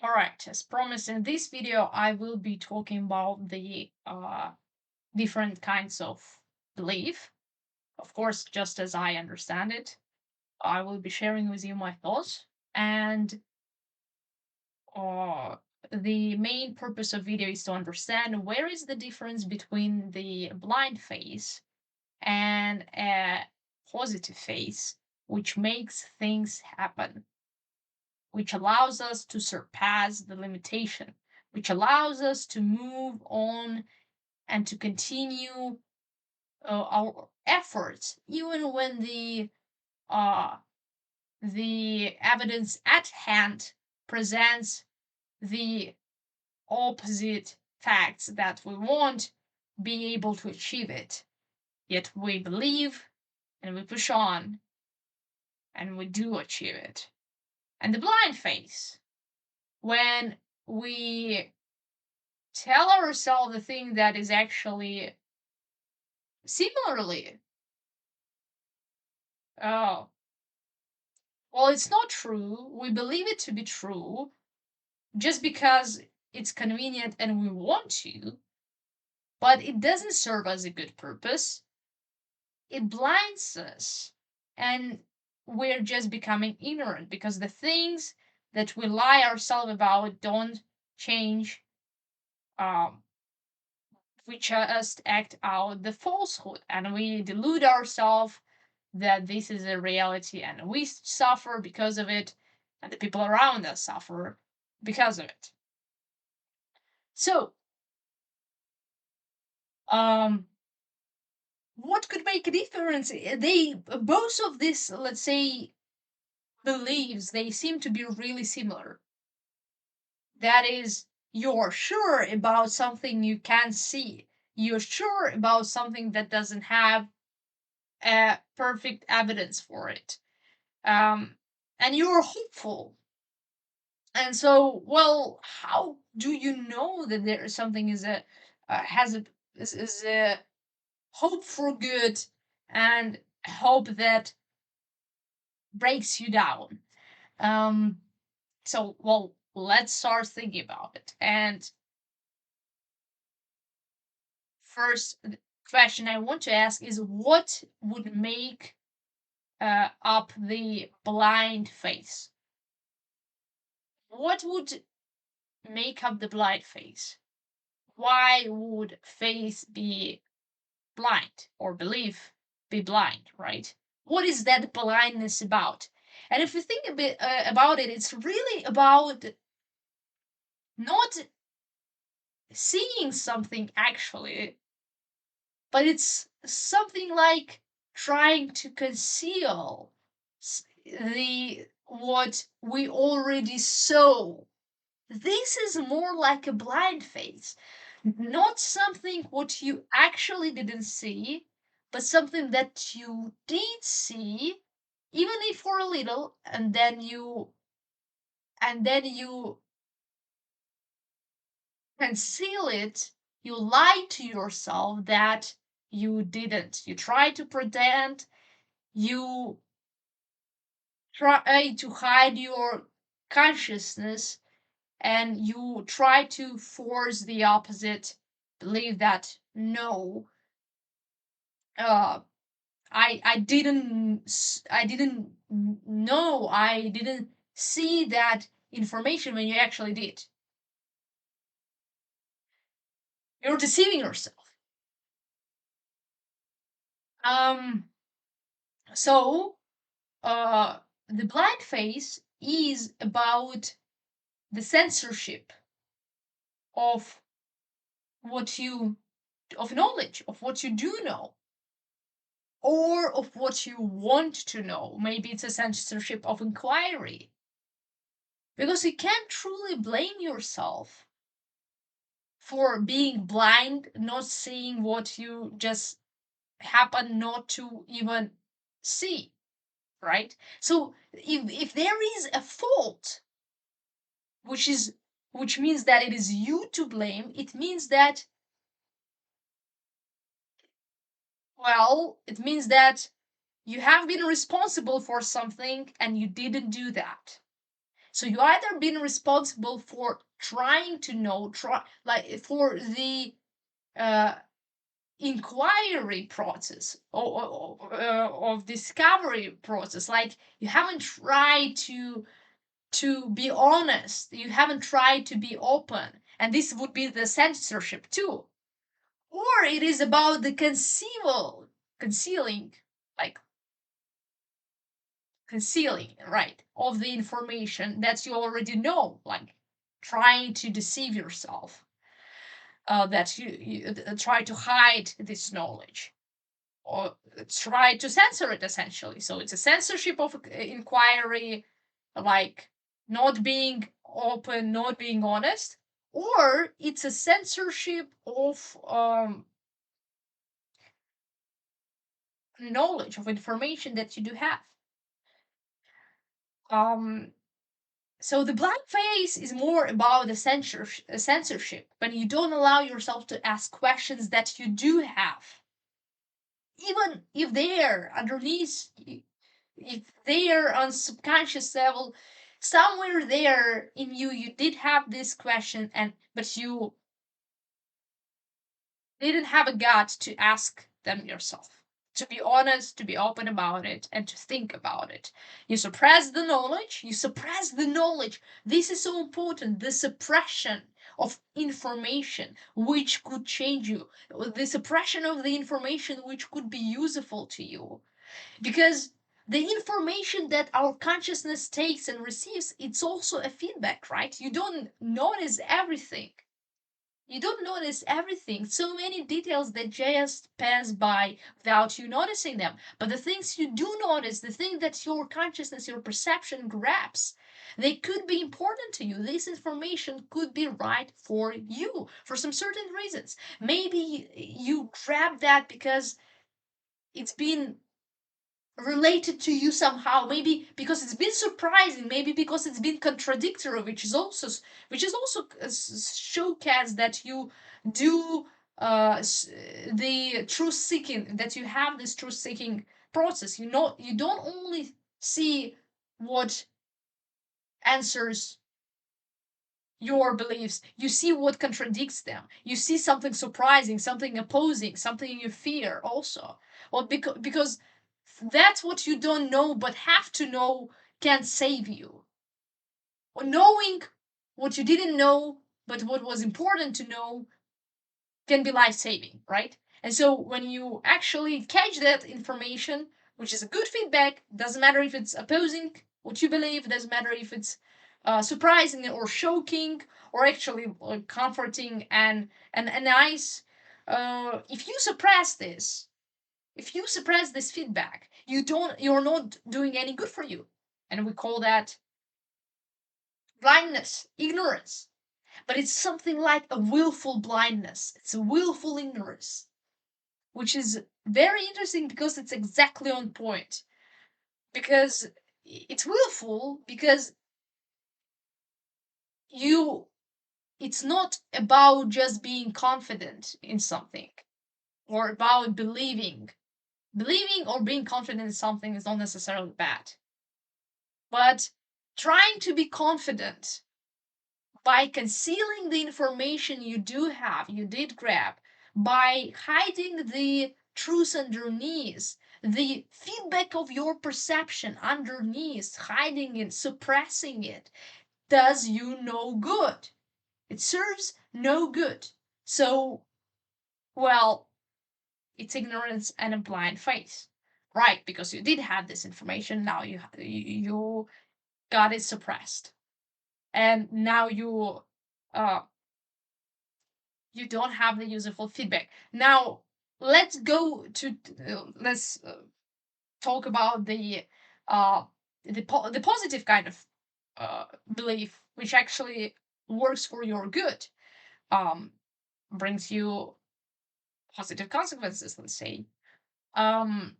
Alright, as promised in this video, I will be talking about the different kinds of belief. Of course, just as I understand it, I will be sharing with you my thoughts. And uh, the main purpose of video is to understand where is the difference between the blind phase and a positive phase, which makes things happen, which allows us to surpass the limitation, which allows us to move on and to continue our efforts, even when uh, the evidence at hand presents the opposite facts that we won't be able to achieve it. Yet we believe and we push on and we do achieve it. And the blind phase, when we tell ourselves the thing that is actually similarly, oh, well, it's not true. We believe it to be true just because it's convenient and we want to, but it doesn't serve as a good purpose. It blinds us, and we're just becoming ignorant because the things that we lie ourselves about don't change. Um, we just act out the falsehood and we delude ourselves that this is a reality and we suffer because of it and the people around us suffer because of it. So, um, what could make a difference? They both of these, let's say, beliefs, they seem to be really similar. That is, you're sure about something you can't see. You're sure about something that doesn't have perfect evidence for it. Um, and you're hopeful. And so, well, how do you know that there is something is a has a is a hope for good and hope that breaks you down? Um, so, well, let's start thinking about it. And first question I want to ask is what would make up the blind face? What would make up the blind face? Why would faith be blind or belief be blind, right? What is that blindness about? And if you think a bit about it, it's really about not seeing something actually, but it's something like trying to conceal the what we already saw. This is more like a blind face, not something what you actually didn't see, but something that you did see, even if for a little, and then you conceal it. You lie to yourself that you didn't. You try to pretend. You try to hide your consciousness, and you try to force the opposite believe that no, uh I didn't know, I didn't see that information when you actually did. You're deceiving yourself. um so uh the blind phase is about the censorship of what you of knowledge, of what you do know, or of what you want to know. Maybe it's a censorship of inquiry. Because you can't truly blame yourself for being blind, not seeing what you just happen not to even see, right? So if there is a fault, which is which means that it is you to blame, it means that, well, it means that you have been responsible for something and you didn't do that. So you either been responsible for trying to know, like for the uh, inquiry process of discovery process. Like you haven't tried to be honest, you haven't tried to be open, and this would be the censorship too. Or it is about the concealing, like concealing, right, of the information that you already know, like trying to deceive yourself, that you try to hide this knowledge or try to censor it essentially. So it's a censorship of inquiry, like not being open, not being honest, or it's a censorship of knowledge, of information that you do have. Um, so the black face is more about the censorship, when you don't allow yourself to ask questions that you do have, even if they're underneath, if they're on subconscious level, somewhere there in you, you did have this question, and but you didn't have a gut to ask them yourself, to be honest, to be open about it, and to think about it. You suppress the knowledge, you suppress the knowledge. This is so important, the suppression of information which could change you, the suppression of the information which could be useful to you. Because the information that our consciousness takes and receives, it's also a feedback, right? You don't notice everything, you don't notice everything. So many details that just pass by without you noticing them. But the things you do notice, the thing that your consciousness, your perception grabs, they could be important to you. This information could be right for you for some certain reasons. Maybe you grab that because it's been related to you somehow, maybe because it's been surprising, maybe because it's been contradictory, which is also showcase that you do the truth seeking, that you have this truth seeking process. You don't only see what answers your beliefs, you see what contradicts them, you see something surprising, something opposing, something you fear also. Well, because that's what you don't know but have to know can save you. Or knowing what you didn't know but what was important to know can be life saving, right? And so when you actually catch that information, which is a good feedback, doesn't matter if it's opposing what you believe, doesn't matter if it's surprising or shocking or actually comforting and nice. If you suppress this, if you suppress this feedback, you're not doing any good for you, and we call that blindness, ignorance. But it's something like a willful blindness. It's a willful ignorance, which is very interesting because it's exactly on point. Because it's willful because you it's not about just being confident in something or about believing. Believing or being confident in something is not necessarily bad. But trying to be confident by concealing the information you do have, you did grab, by hiding the truth underneath, the feedback of your perception underneath, hiding it, suppressing it, does you no good. It serves no good. So, well, it's ignorance and a blind faith, right? Because you did have this information, now you got it suppressed, and now uh, you don't have the useful feedback. Now, let's go to let's talk about uh, the positive kind of belief, which actually works for your good, um, brings you positive consequences. Let's say, um,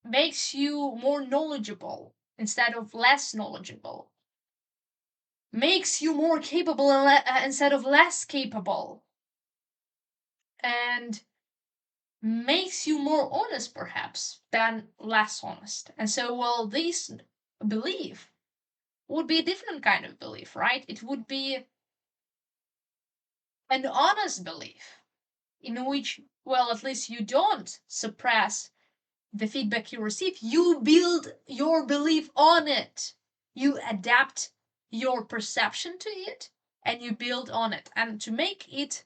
makes you more knowledgeable instead of less knowledgeable, makes you more capable instead of less capable, and makes you more honest perhaps than less honest. And so, well, this belief would be a different kind of belief, right? It would be an honest belief in which, well, at least you don't suppress the feedback you receive. You build your belief on it. You adapt your perception to it and you build on it. And to make it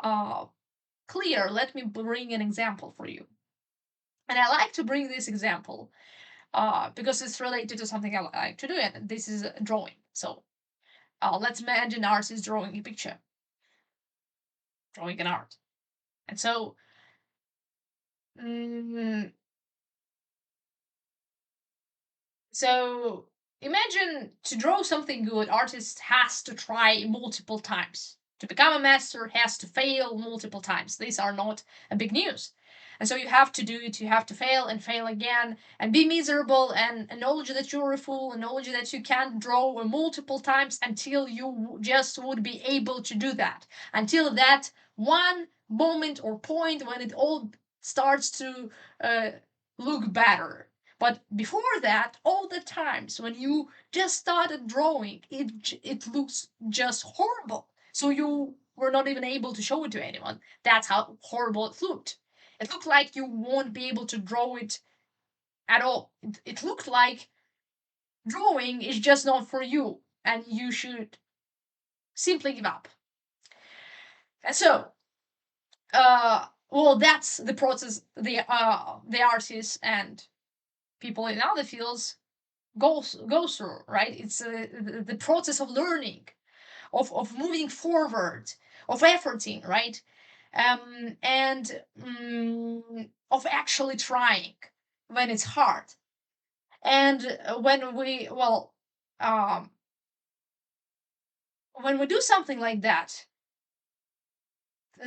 uh, clear, let me bring an example for you. And I like to bring this example because it's related to something I like to do, and this is drawing. So let's imagine an artist drawing a picture, drawing an art. And so, mm, so imagine to draw something good, artist has to try multiple times. To become a master, has to fail multiple times. These are not a big news. And so you have to do it, you have to fail and fail again and be miserable and acknowledge that you're a fool, acknowledge that you can't draw multiple times until you just would be able to do that. Until that one moment or point when it all starts to uh, look better. But before that, all the times when you just started drawing, it looks just horrible. So you were not even able to show it to anyone. That's how horrible it looked. It looked like you won't be able to draw it at all. It looked like drawing is just not for you, and you should simply give up. And so, well, that's the process the artists and people in other fields goes through, right? It's the process of learning, of moving forward, of efforting, right? And of actually trying when it's hard. And um, when we do something like that,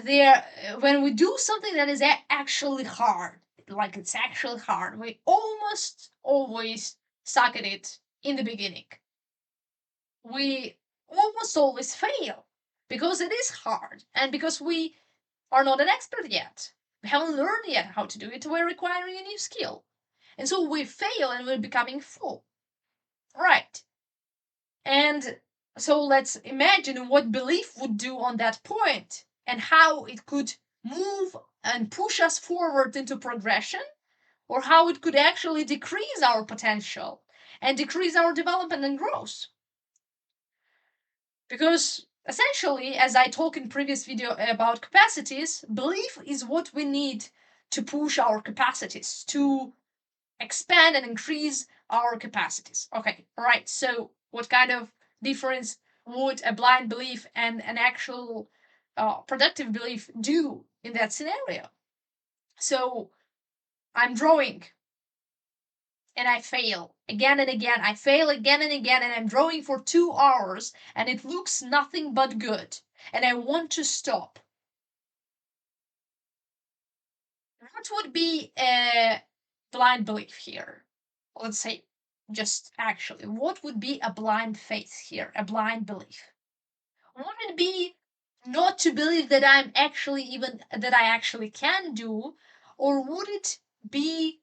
there when we do something that is actually hard, like it's actually hard, we almost always suck at it in the beginning. We almost always fail because it is hard and because we are not an expert yet. We haven't learned yet how to do it. We're requiring a new skill. And so we fail and we're becoming full. Right. And so let's imagine what belief would do on that point and how it could move and push us forward into progression, or how it could actually decrease our potential and decrease our development and growth. Because essentially, as I talked in previous video about capacities, belief is what we need to push our capacities, to expand and increase our capacities. Okay, right. So what kind of difference would a blind belief and an actual productive belief do in that scenario? So I'm drawing and I fail again and again. I fail again and again, and I'm drawing for 2 hours, and it looks nothing but good. And I want to stop. What would be a blind belief here? Let's say, just actually, what would be a blind faith here? A blind belief? Would it be not to believe that I actually can do, or would it be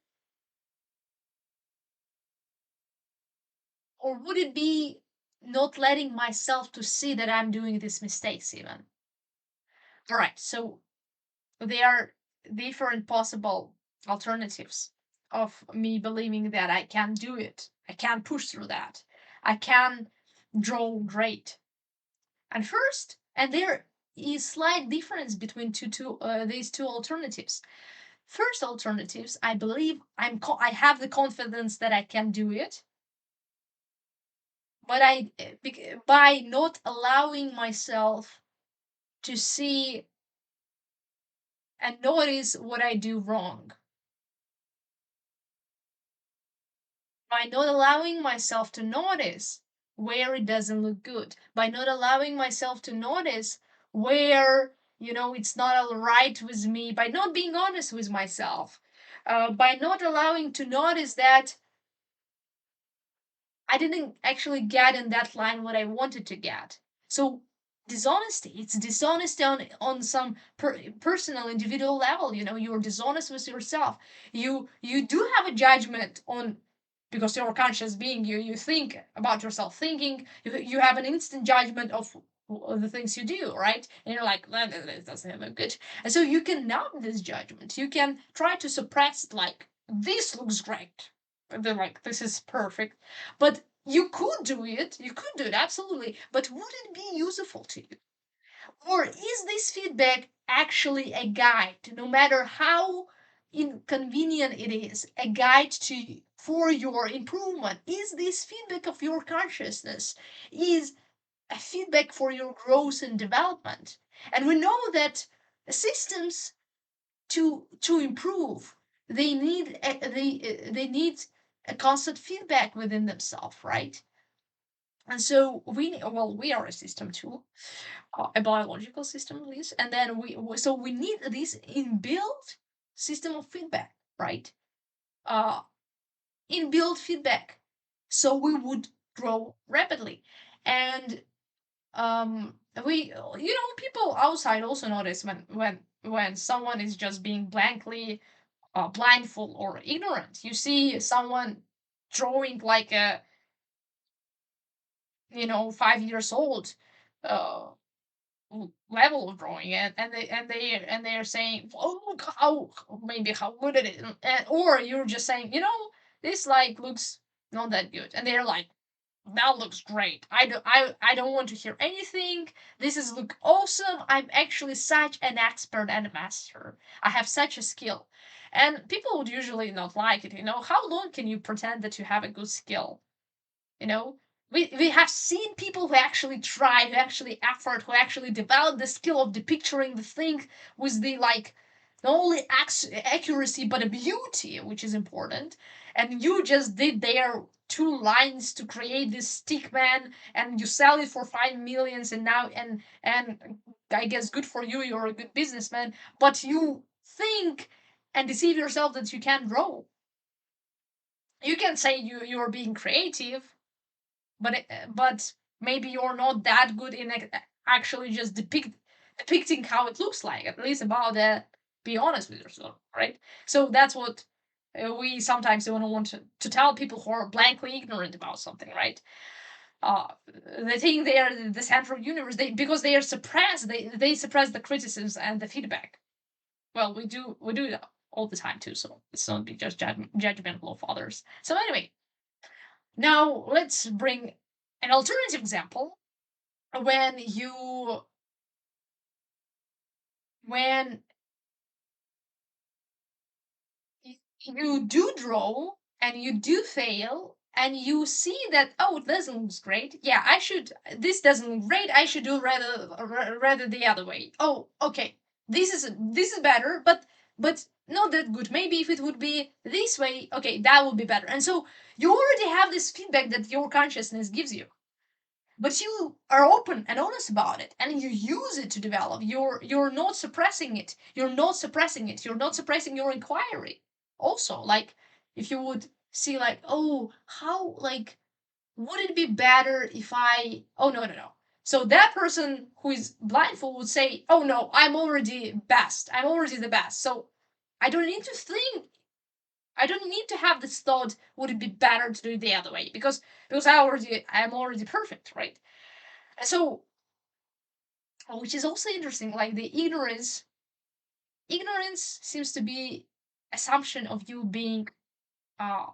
or would it be not letting myself to see that I'm doing these mistakes even? All right, so there are different possible alternatives of me believing that I can do it. I can push through that. I can draw great. And there is slight difference between these two alternatives. First alternatives, I believe I have the confidence that I can do it, but by not allowing myself to see and notice what I do wrong, by not allowing myself to notice where it doesn't look good, by not allowing myself to notice where it's not all right with me, by not being honest with myself, by not allowing to notice that I didn't actually get in that line what I wanted to get. So dishonesty, it's dishonesty on some personal individual level. You're dishonest with yourself. You do have a judgment on because you're a conscious being. You think about yourself thinking. You have an instant judgment of the things you do, right? And you're like, that doesn't look good. And so you can numb this judgment. You can try to suppress it, like, this looks great. And they're like, this is perfect. But you could do it. You could do it, absolutely. But would it be useful to you? Or is this feedback actually a guide, no matter how inconvenient it is, a guide to for your improvement? Is this feedback of your consciousness? Is a feedback for your growth and development? And we know that systems to improve, they need a constant feedback within themselves, right? And so we are a system too, a biological system at least, and then we need this inbuilt system of feedback, right? uh Inbuilt feedback, so we would grow rapidly. And we people outside also notice when someone is just being blankly blindfold or ignorant. You see someone drawing like a 5 years old uh level of drawing, and they are saying, oh, look how, maybe how good it is. Or you're just saying, this like looks not that good, and they're like, that looks great. I don't want to hear anything. This is look awesome. I'm actually such an expert and a master. I have such a skill. And people would usually not like it. How long can you pretend that you have a good skill? you know we have seen people who actually tried, who actually effort, who actually developed the skill of depicting the thing with the, like, not only accuracy but a beauty, which is important. And you just did their 2 lines to create this stick man, and you sell it for 5 millions, and now, and I guess good for you, you're a good businessman. But you think and deceive yourself that you can grow. You can say you're being creative, but maybe you're not that good in actually just depicting how it looks like. At least about be honest with yourself, right? So that's what we sometimes don't want to tell people who are blankly ignorant about something, right? uh they think they are the central universe, because they are suppressed, they suppress the criticisms and the feedback. Well, we do that all the time too, so it's not be just judgmental of others. So anyway, now let's bring an alternative example. When you when you do draw and you do fail, and you see that, oh, it doesn't look great, yeah, this doesn't look great, I should do rather the other way. Oh, okay, this is better, but not that good. Maybe if it would be this way, okay, that would be better. And so you already have this feedback that your consciousness gives you, but you are open and honest about it, and you use it to develop. You're not suppressing it. You're not suppressing your inquiry. Also, like, if you would see, like, oh, how, like, would it be better if I, oh, no, no, no. So that person who is blindfold would say, oh no, I'm already the best. So I don't need to think, I don't need to have this thought, would it be better to do it the other way? Because I'm already perfect, right? So, which is also interesting, like, the ignorance seems to be assumption of you being uh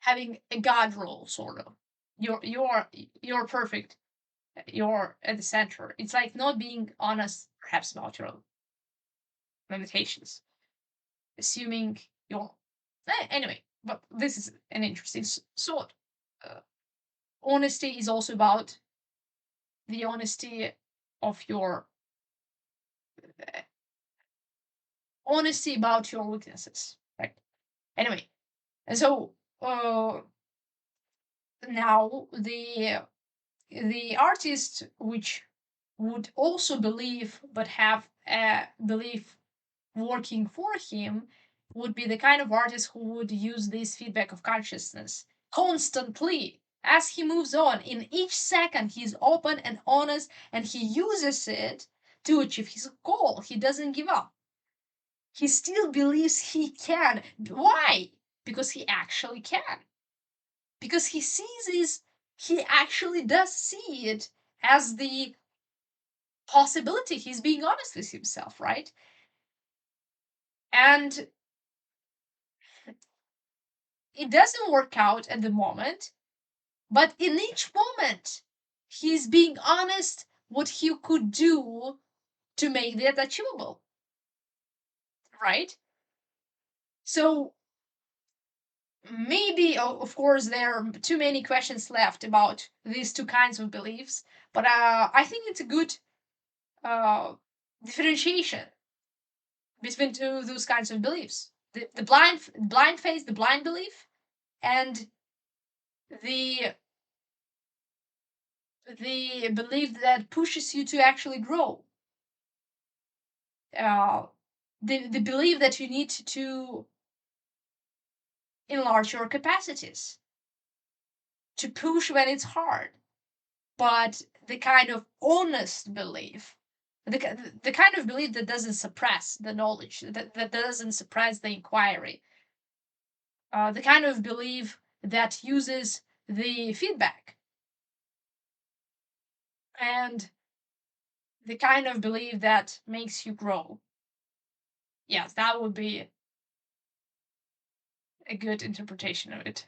having a god role, sort of. You're perfect, you're at the center. It's like not being honest perhaps about your limitations, assuming you're anyway. But this is an interesting sort. uh, Honesty is also about the honesty of your honesty about your weaknesses, right? Anyway, and so now the artist which would also believe but have a belief working for him would be the kind of artist who would use this feedback of consciousness constantly as he moves on. In each second, he's open and honest, and he uses it to achieve his goal. He doesn't give up. He still believes he can. Why? because he actually can. Because he actually does see it as the possibility. He's being honest with himself, right? And it doesn't work out at the moment, but in each moment, he's being honest what he could do to make that achievable, right? So maybe, of course, there are too many questions left about these two kinds of beliefs, but I think it's a good uh, differentiation between those kinds of beliefs: the blind faith, the blind belief, and the the belief that pushes you to actually grow. Uh, the belief that you need to enlarge your capacities, to push when it's hard, but the kind of honest belief, the kind of belief that doesn't suppress the knowledge, that doesn't suppress the inquiry, the kind of belief that uses the feedback, and the kind of belief that makes you grow. Yes, that would be a good interpretation of it.